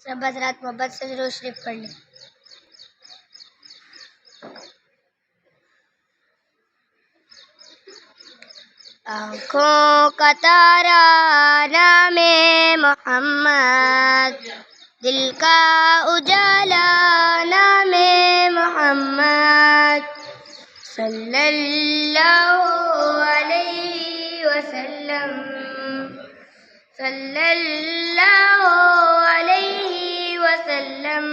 سب حضرات محبت سے ضرور شریف پڑھ لیں۔ آنکھوں کا تارا نام محمد، دل کا اجالا نام محمد، صلی اللہ علیہ وسلم، صلی اللہ علیہ وسلم۔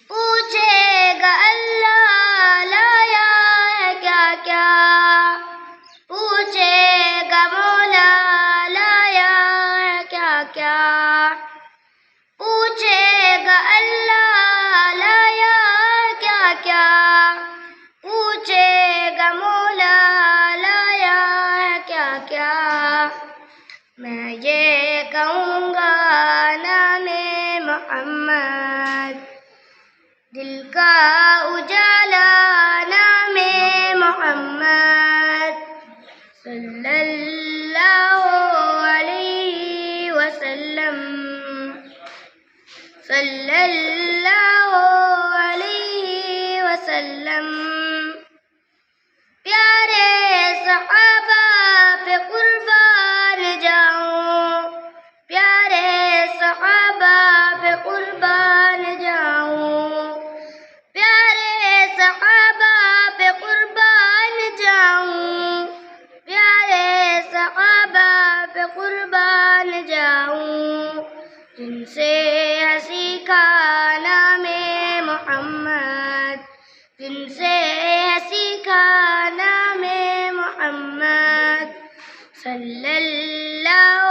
پوچھے گا اللہ لایا ہے کیا کیا، پوچھے گا مولا لایا ہے کیا کیا، پوچھے گا اللہ لایا ہے کیا کیا، پوچھے گا مولا لایا ہے کیا کیا۔ میں یہ کہوں گا نام محمد، دل کا اجالا نام محمد، صلی اللہ علیہ وسلم، صلی اللہ علیہ وسلم۔ پیارے صحابہ پہ قربان جاؤں، پیارے صحابہ پہ قربان جاؤں، پیارے صحابہ پہ قربان جاؤں، پیارے صحابہ پہ قربان جاؤں، جن سے ہے سیکھا نام محمد، جن سے ہے سیکھا نام محمد، صلی اللہ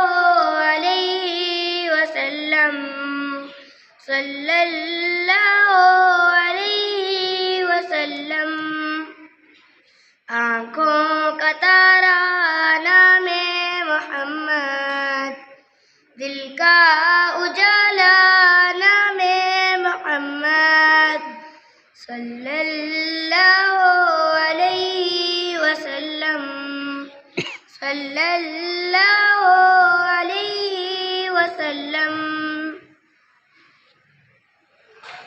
علیہ وسلم، صلی اللہ علیہ وسلم۔ آنکھوں کا تارا نام محمد، دل کا اجالا نام محمد، صلی اللہ علیہ وسلم، صلی اللہ علیہ وسلم۔